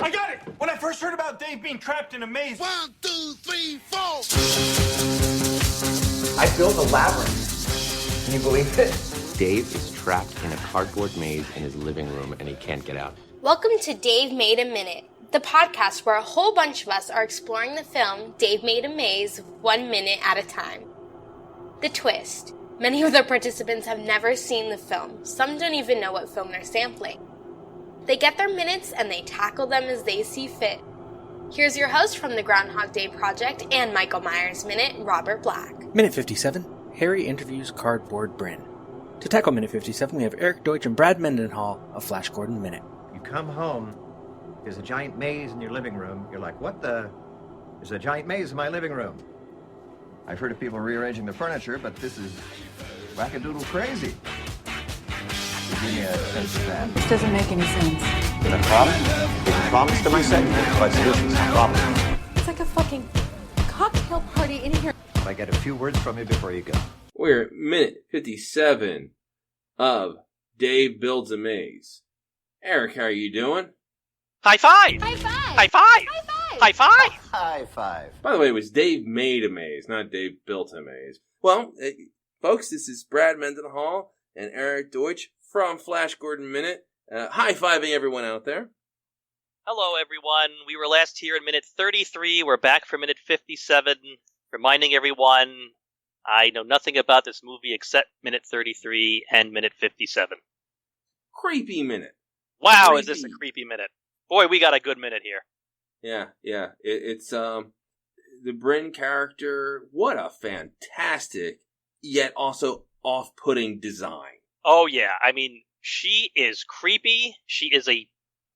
I got it! When I first heard about Dave being trapped in a maze... 1, 2, 3, 4! I built a labyrinth. Can you believe it? Dave is trapped in a cardboard maze in his living room and he can't get out. Welcome to Dave Made a Minute, the podcast where a whole bunch of us are exploring the film Dave Made a Maze 1 minute at a time. The twist. Many of the participants have never seen the film. Some don't even know what film they're sampling. They get their minutes and they tackle them as they see fit. Here's your host from the Groundhog Day Project and Michael Myers Minute, Robert Black. Minute 57, Harry interviews Cardboard Brynn. To tackle Minute 57, we have Eric Deutsch and Brad Mendenhall of Flash Gordon Minute. You come home, there's a giant maze in your living room. You're like, what the? There's a giant maze in my living room. I've heard of people rearranging the furniture, but this is wackadoodle crazy. Give me a sense of that. This doesn't make any sense. Is that a problem? Is it a problem to my segment? But solutions, no problem. It's like a fucking cocktail party in here. I get a few words from you before you go. We're at minute 57 of Dave Builds a Maze. Eric, how are you doing? High five! High five! High five! High five! High five! High five. By the way, it was Dave Made a Maze, not Dave Built a Maze. Well, folks, this is Brad Mendenhall and Eric Deutsch from Flash Gordon Minute, high-fiving everyone out there. Hello, everyone. We were last here in minute 33. We're back for minute 57, reminding everyone I know nothing about this movie except minute 33 and minute 57. Creepy minute. Wow, Creepy. Is this a creepy minute? Boy, we got a good minute here. Yeah. It's the Brynn character. What a fantastic, yet also off-putting design. Oh, yeah. I mean, she is creepy. She is a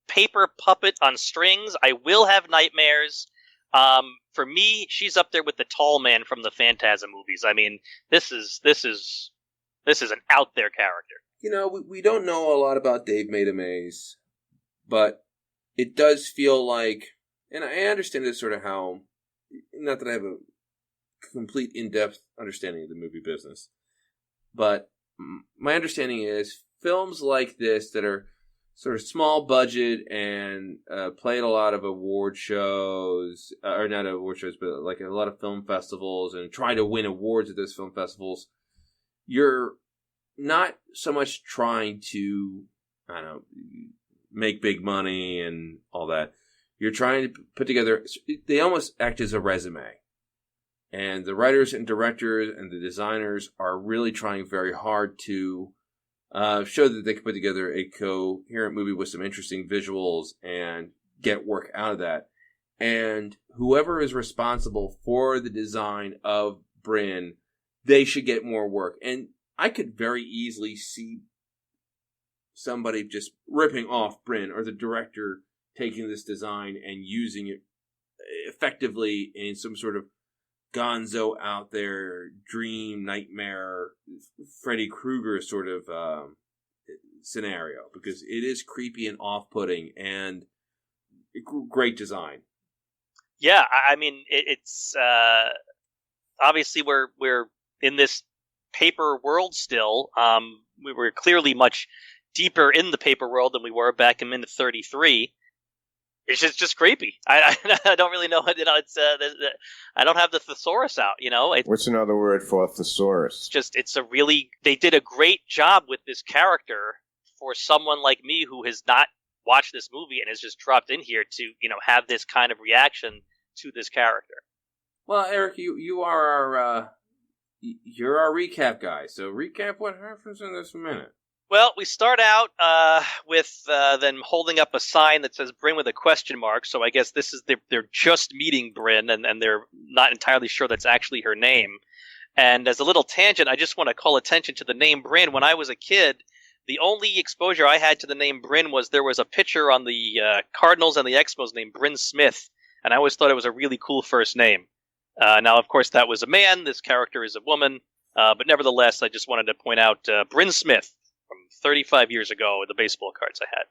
paper puppet on strings. I will have nightmares. For me, she's up there with the tall man from the Phantasm movies. I mean, this is an out there character. You know, we don't know a lot about Dave Made a Maze, but it does feel like, and I understand this sort of how, not that I have a complete in-depth understanding of the movie business, but my understanding is films like this that are sort of small budget and play at a lot of award shows, or not award shows, but like a lot of film festivals and try to win awards at those film festivals, you're not so much trying to, I don't know, make big money and all that. You're trying to put together, they almost act as a resume. And the writers and directors and the designers are really trying very hard to show that they can put together a coherent movie with some interesting visuals and get work out of that. And whoever is responsible for the design of Brynn, they should get more work. And I could very easily see somebody just ripping off Brynn, or the director taking this design and using it effectively in some sort of gonzo out there, dream, nightmare, Freddy Krueger sort of scenario, because it is creepy and off-putting and great design. Yeah, I mean, it's obviously we're in this paper world still. We were clearly much deeper in the paper world than we were back in minute 33. It's just creepy. I don't really know. You know, it's I don't have the thesaurus out. You know, what's another word for thesaurus? They did a great job with this character for someone like me who has not watched this movie and has just dropped in here to, you know, have this kind of reaction to this character. Well, Eric, you are our you're our recap guy. So recap what happens in this minute. Well, we start out with them holding up a sign that says Brynn with a question mark. So I guess this is they're just meeting Brynn, and they're not entirely sure that's actually her name. And as a little tangent, I just want to call attention to the name Brynn. When I was a kid, the only exposure I had to the name Brynn was there was a pitcher on the Cardinals and the Expos named Brynn Smith, and I always thought it was a really cool first name. Now, of course, that was a man. This character is a woman. But nevertheless, I just wanted to point out Brynn Smith from 35 years ago, the baseball cards I had.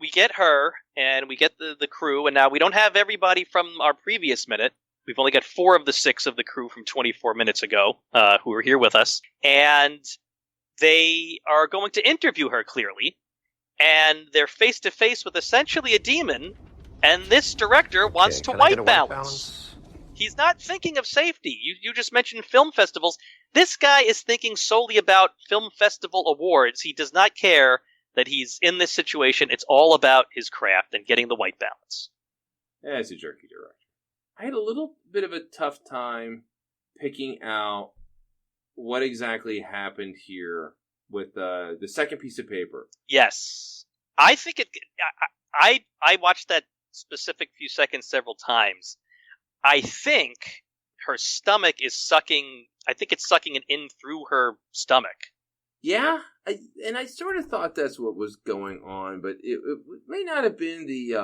We get her, and we get the crew, and now we don't have everybody from our previous minute. We've only got 4 of the 6 of the crew from 24 minutes ago who are here with us. And they are going to interview her, clearly. And they're face-to-face with essentially a demon And this director wants to Can I get a white balance. He's not thinking of safety. You just mentioned film festivals. This guy is thinking solely about film festival awards. He does not care that he's in this situation. It's all about his craft and getting the white balance. Yeah, it's a jerky director. I had a little bit of a tough time picking out what exactly happened here with the second piece of paper. Yes. I think I watched that specific few seconds several times. I think her stomach is sucking. I think it's sucking it in through her stomach. Yeah, I sort of thought that's what was going on, but it may not have been the.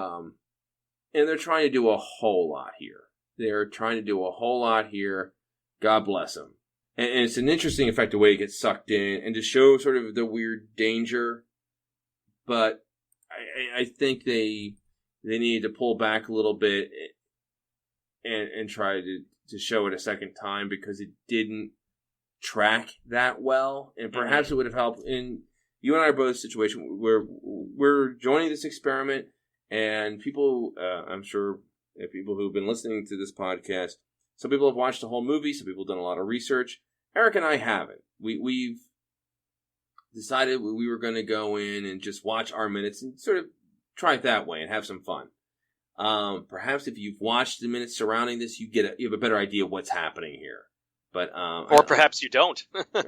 And they're trying to do a whole lot here. They're trying to do a whole lot here. God bless them. And it's an interesting effect the way it gets sucked in and to show sort of the weird danger. But I think they needed to pull back a little bit and try to show it a second time because it didn't track that well. And perhaps it would have helped. In you and I are both in a situation where we're joining this experiment, and people, I'm sure, people who've been listening to this podcast, some people have watched the whole movie, some people have done a lot of research. Eric and I haven't. We've decided we were going to go in and just watch our minutes and sort of try it that way and have some fun. Perhaps if you've watched the minutes surrounding this, you have a better idea of what's happening here. But or perhaps you don't.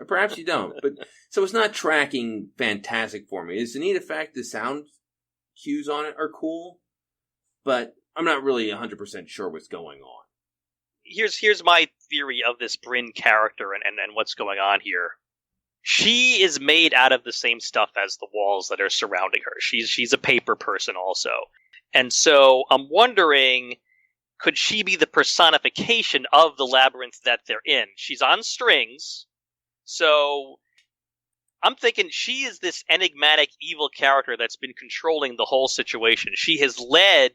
Perhaps you don't. But so it's not tracking fantastic for me. It's a neat effect. The sound cues on it are cool, but I'm not really 100% sure what's going on. Here's my theory of this Brynn character and what's going on here. She is made out of the same stuff as the walls that are surrounding her. She's a paper person also. And so I'm wondering, could she be the personification of the labyrinth that they're in? She's on strings, so I'm thinking she is this enigmatic evil character that's been controlling the whole situation. She has led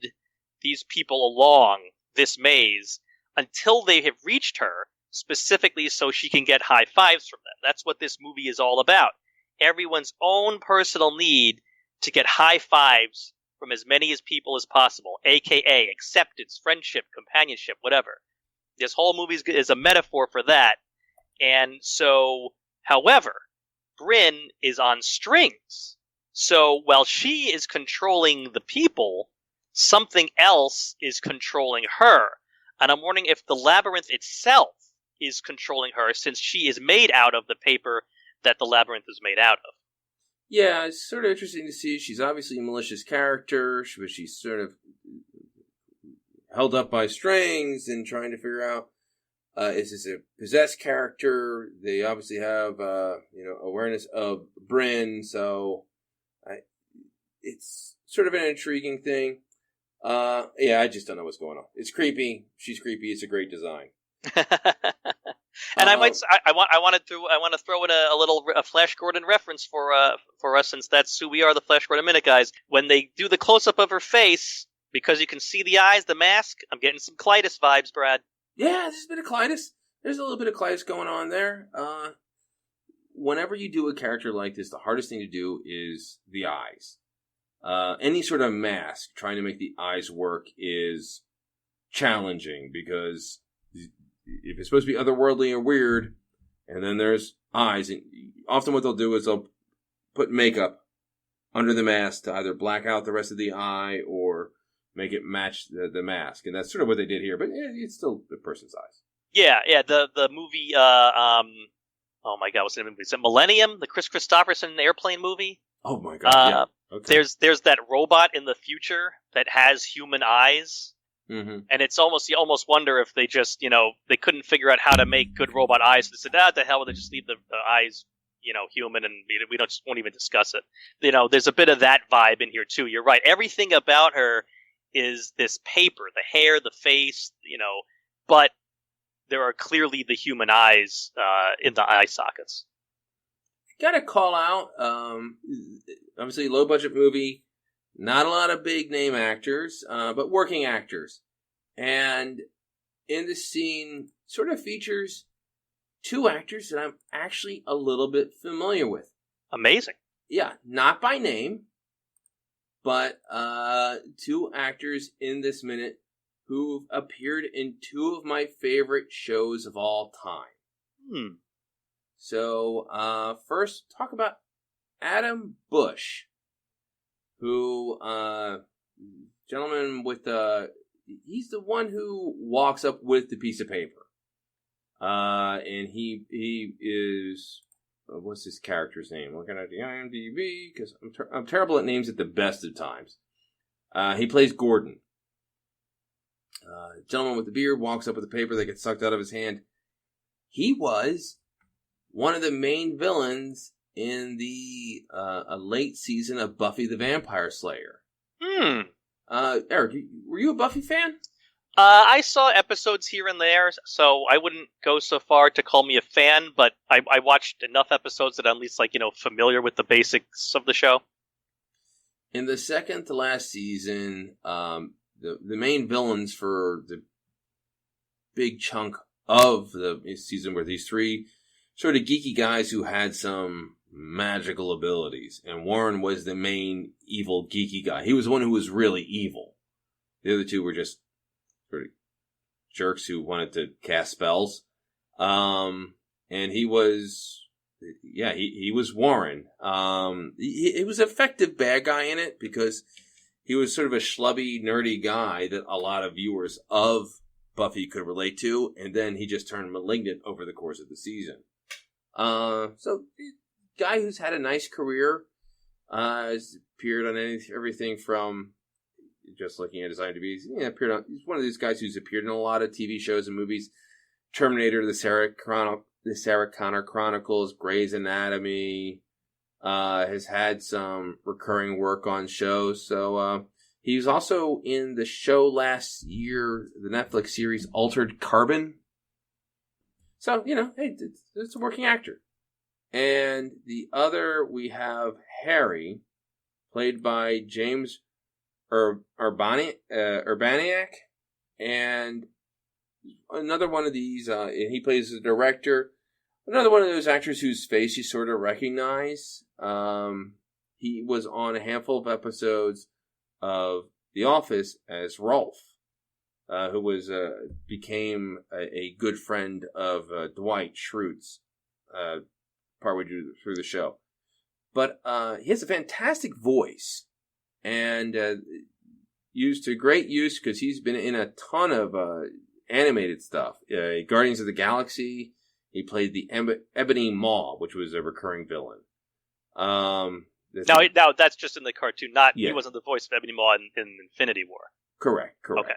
these people along this maze until they have reached her, specifically so she can get high fives from them. That's what this movie is all about. Everyone's own personal need to get high fives from as many as people as possible, aka acceptance, friendship, companionship, whatever. This whole movie is a metaphor for that. And so, however, Brynn is on strings. So while she is controlling the people, something else is controlling her. And I'm wondering if the labyrinth itself is controlling her, since she is made out of the paper that the labyrinth is made out of. Yeah, it's sort of interesting to see. She's obviously a malicious character, but she's sort of held up by strings and trying to figure out, is this a possessed character? They obviously have, awareness of Brynn, so it's sort of an intriguing thing. I just don't know what's going on. It's creepy. She's creepy. It's a great design. And I want to throw in a Flash Gordon reference for us, since that's who we are, the Flash Gordon Minute guys. When they do the close up of her face, because you can see the eyes, the mask, I'm getting some Clytus vibes, Brad. Yeah, there's a bit of Clytus. There's a little bit of Clytus going on there. Whenever you do a character like this, the hardest thing to do is the eyes. Any sort of mask trying to make the eyes work is challenging, because if it's supposed to be otherworldly or weird, and then there's eyes, and often what they'll do is they'll put makeup under the mask to either black out the rest of the eye or make it match the mask, and that's sort of what they did here. But it's still a person's eyes. Yeah. The movie. Oh my God, what's the name of it? Is it Millennium? The Chris Christopherson airplane movie. Oh my God. Yeah. Okay. There's that robot in the future that has human eyes. Mm-hmm. And it's you almost wonder if they just, they couldn't figure out how to make good robot eyes. They said, the hell, would they just leave the eyes, human, and we won't even discuss it. There's a bit of that vibe in here too. You're right. Everything about her is this paper, the hair, the face, but there are clearly the human eyes in the eye sockets. Gotta call out, obviously low budget movie. Not a lot of big name actors, but working actors. And in this scene, sort of features two actors that I'm actually a little bit familiar with. Amazing. Yeah, not by name, but two actors in this minute who've appeared in two of my favorite shows of all time. So, first, talk about Adam Bush, who, gentleman with, he's the one who walks up with the piece of paper. And he is, what's his character's name? Looking at the IMDb, because I'm terrible at names at the best of times. He plays Gordon. Gentleman with the beard walks up with the paper that gets sucked out of his hand. He was one of the main villains in the a late season of Buffy the Vampire Slayer. Eric, were you a Buffy fan? I saw episodes here and there, so I wouldn't go so far to call me a fan, but I watched enough episodes that I'm at least, familiar with the basics of the show. In the second to last season, the main villains for the big chunk of the season were these three sort of geeky guys who had some magical abilities, and Warren was the main evil geeky guy. He was the one who was really evil. The other two were just sort of jerks who wanted to cast spells. And he was, he was Warren. He was an effective bad guy in it because he was sort of a schlubby, nerdy guy that a lot of viewers of Buffy could relate to, and then he just turned malignant over the course of the season. So, guy who's had a nice career, has appeared on everything from, just looking at his IMDb, he's one of these guys who's appeared in a lot of TV shows and movies. Terminator, the Sarah Connor Chronicles, Grey's Anatomy, has had some recurring work on shows. So, he was also in the show last year, the Netflix series Altered Carbon. So, hey, it's a working actor. And the other, we have Harry, played by James Urbaniak, and another one of these, and he plays the director. Another one of those actors whose face you sort of recognize. He was on a handful of episodes of The Office as Rolf, who became a good friend of Dwight Schrute's partway through the show. But he has a fantastic voice, and used to great use because he's been in a ton of animated stuff. Guardians of the Galaxy, he played the Ebony Maw, which was a recurring villain. Now that's just in the cartoon, he wasn't the voice of Ebony Maw in Infinity War. Correct. Okay.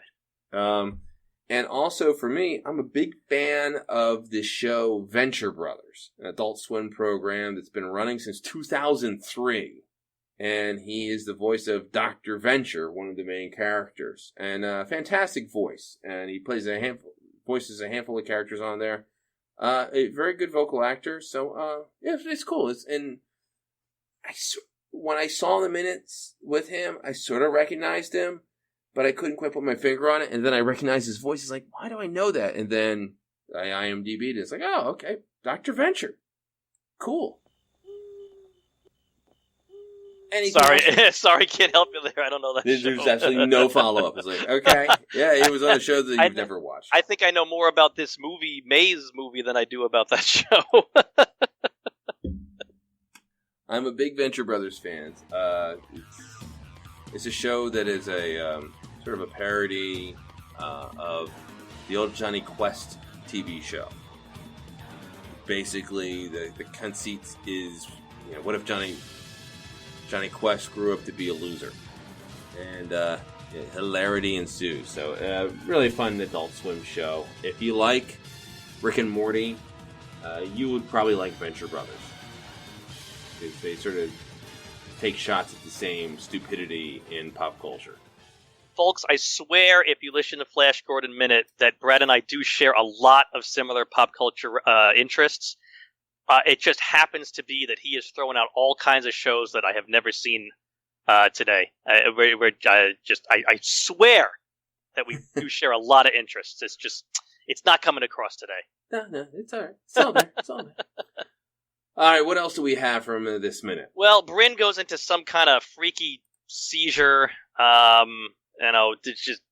And also for me, I'm a big fan of the show Venture Brothers, an Adult Swim program that's been running since 2003. And he is the voice of Dr. Venture, one of the main characters. And a fantastic voice. And he voices a handful of characters on there. A very good vocal actor. So, it's cool. When I saw the minutes with him, I sort of recognized him, but I couldn't quite put my finger on it. And then I recognized his voice. It's like, why do I know that? And then I IMDb'd it. It's like, oh, okay, Dr. Venture. Cool. Sorry, can't help you there. I don't know that show. There's absolutely no follow-up. It's like, okay, yeah, it was on a show that you've never watched. I think I know more about this Maze movie, than I do about that show. I'm a big Venture Brothers fan. It's a show that is a sort of a parody of the old Johnny Quest TV show. Basically, the conceit is, what if Johnny Quest grew up to be a loser? And hilarity ensues. So, really fun Adult Swim show. If you like Rick and Morty, you would probably like Venture Brothers. Because they sort of take shots at the same stupidity in pop culture. Folks, I swear if you listen to Flash Gordon Minute that Brad and I do share a lot of similar pop culture interests. It just happens to be that he is throwing out all kinds of shows that I have never seen today. I swear that we do share a lot of interests. It's not coming across today. No, it's all right. It's all there. All right, what else do we have from this minute? Well, Brynn goes into some kind of freaky seizure. It's just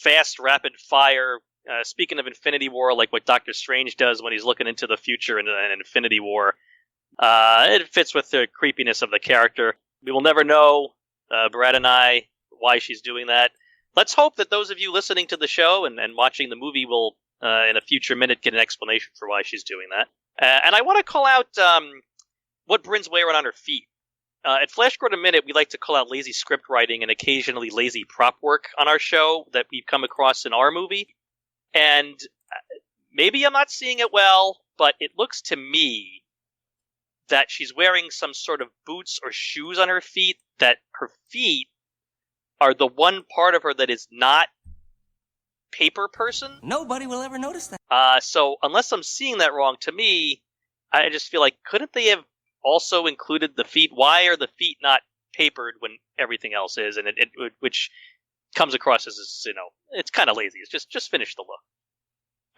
fast, rapid fire. Speaking of Infinity War, like what Doctor Strange does when he's looking into the future in Infinity War, it fits with the creepiness of the character. We will never know, Brad and I, why she's doing that. Let's hope that those of you listening to the show and watching the movie will, in a future minute, get an explanation for why she's doing that. And I want to call out what Brynn's wearing on her feet. At Flash Gordon Minute, we like to call out lazy script writing and occasionally lazy prop work on our show that we've come across in our movie. And maybe I'm not seeing it well, but it looks to me that she's wearing some sort of boots or shoes on her feet, that her feet are the one part of her that is not paper person. Nobody will ever notice that. So unless I'm seeing that wrong, to me, I just feel like, couldn't they have also included the feet? Why are the feet not papered when everything else is? And which comes across as, it's kind of lazy. It's just finish the look.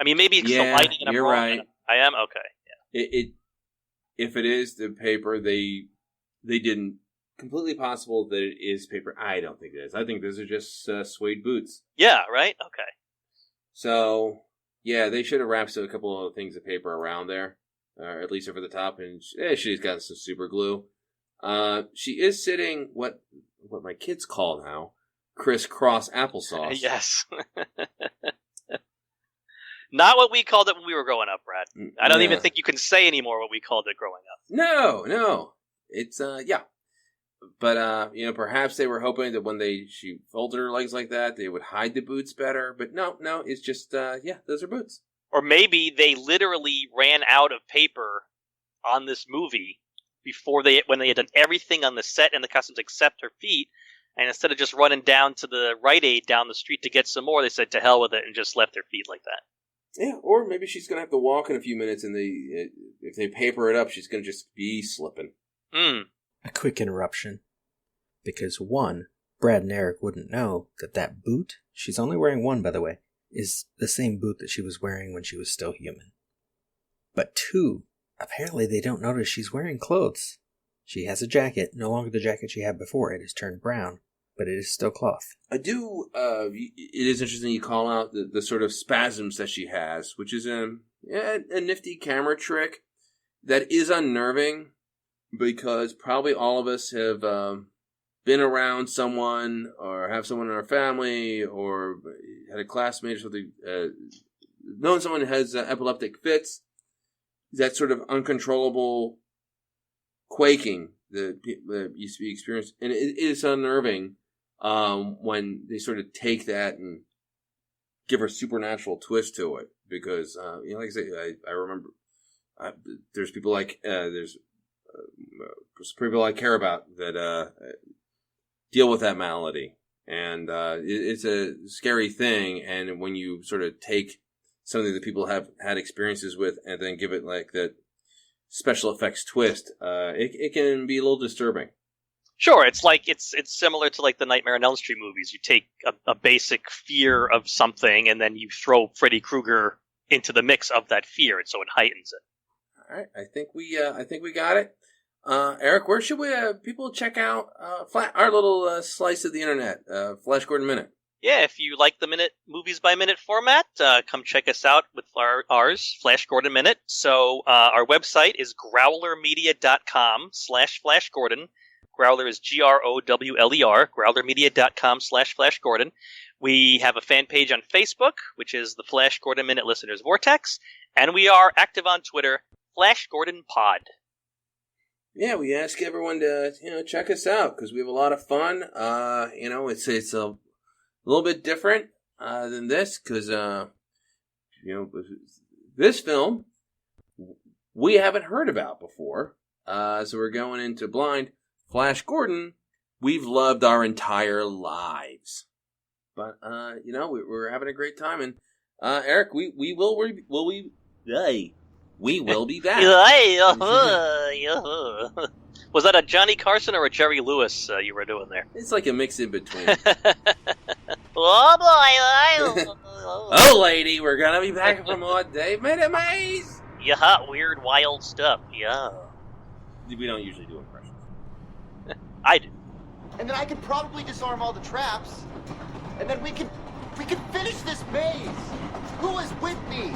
I mean, maybe it's the lighting and I'm you're wrong. right. I am? Okay. Yeah. If it is the paper, they didn't completely possible that it is paper. I don't think it is. I think those are just suede boots. Yeah, right? Okay. So, yeah, they should have wrapped a couple of things of paper around there, or at least over the top, and she's got some super glue. She is sitting what my kids call now crisscross applesauce. Yes. Not what we called it when we were growing up, Brad. I don't even think you can say anymore what we called it growing up. No. It's, yeah. But, perhaps they were hoping that when she folded her legs like that, they would hide the boots better. But no, it's just, those are boots. Or maybe they literally ran out of paper on this movie when they had done everything on the set and the costumes except her feet. And instead of just running down to the Rite Aid down the street to get some more, they said to hell with it and just left their feet like that. Yeah, or maybe she's going to have to walk in a few minutes, and if they paper it up, she's going to just be slipping. A quick interruption. Because one, Brad and Eric wouldn't know that boot, she's only wearing one, by the way, is the same boot that she was wearing when she was still human. But two, apparently they don't notice she's wearing clothes. She has a jacket, no longer the jacket she had before. It has turned brown, but it is still cloth. I do, it is interesting you call out the sort of spasms that she has, which is a nifty camera trick that is unnerving, because probably all of us have been around someone or have someone in our family or had a classmate or something, known someone who has epileptic fits, that sort of uncontrollable quaking that used to be experienced. And it is unnerving when they sort of take that and give a supernatural twist to it. Because, like I say, I remember there's people there's people I care about that deal with that malady. And it's a scary thing. And when you sort of take something that people have had experiences with and then give it like that special effects twist, it can be a little disturbing. Sure, it's similar to like the Nightmare on Elm Street movies. You take a basic fear of something and then you throw Freddy Krueger into the mix of that fear, and so it heightens it. All right, I think we got it. Eric, where should people check out our little slice of the internet, Flash Gordon Minute? Yeah, if you like the movies by minute format, come check us out with ours, Flash Gordon Minute. So our website is growlermedia.com/Flash Gordon. Growler is GROWLER, growlermedia.com/Flash Gordon. We have a fan page on Facebook, which is the Flash Gordon Minute Listeners Vortex, and we are active on Twitter, Flash Gordon Pod. Yeah, we ask everyone to check us out because we have a lot of fun. It's a little bit different than this because this film we haven't heard about before, so we're going into blind. Flash Gordon, we've loved our entire lives, but we're having a great time. And Eric, we will be back. Was that a Johnny Carson or a Jerry Lewis you were doing there? It's like a mix in between. Oh boy! Oh lady, we're gonna be back for more Dave Made a Maze. You hot, weird, wild stuff. Yeah. We don't usually do impressions. I do. and then I could probably disarm all the traps, and then we could finish this maze. Who is with me?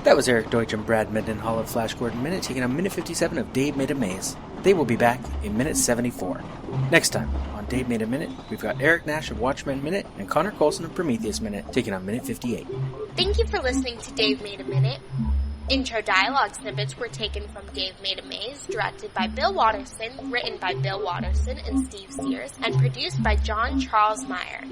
That was Eric Deutsch and Brad Mendenhall of Flash Gordon Minute, taking on Minute 57 of Dave Made a Maze. They will be back in Minute 74. Next time on Dave Made a Minute, we've got Eric Nash of Watchmen Minute and Connor Colson of Prometheus Minute, taking on Minute 58. Thank you for listening to Dave Made a Minute. Intro dialogue snippets were taken from Dave Made a Maze, directed by Bill Watterson, written by Bill Watterson and Steve Sears, and produced by John Charles Meyer.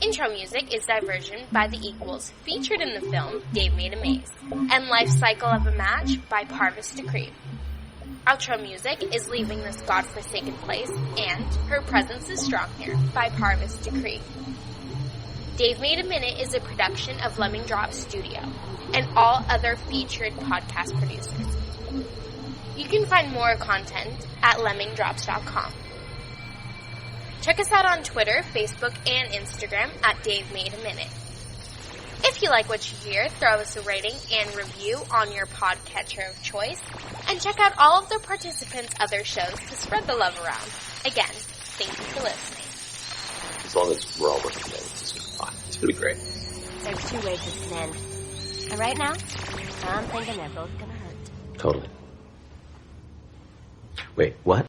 Intro music is Diversion by The Equals, featured in the film Dave Made a Maze, and Life Cycle of a Match by Parvis Decree. Outro music is Leaving This Godforsaken Place and Her Presence is Strong Here by Parvis Decree. Dave Made a Minute is a production of Lemming Drop Studio and all other featured podcast producers. You can find more content at lemmingdrops.com. Check us out on Twitter, Facebook, and Instagram at Dave Made a Minute. If you like what you hear, throw us a rating and review on your podcatcher of choice, and check out all of the participants' other shows to spread the love around. Again, thank you for listening. As long as we're all working together, it's just fine. It's gonna be great. There's 2 ways this can end. And right now, I'm thinking they're both gonna hurt. Totally. Wait, what?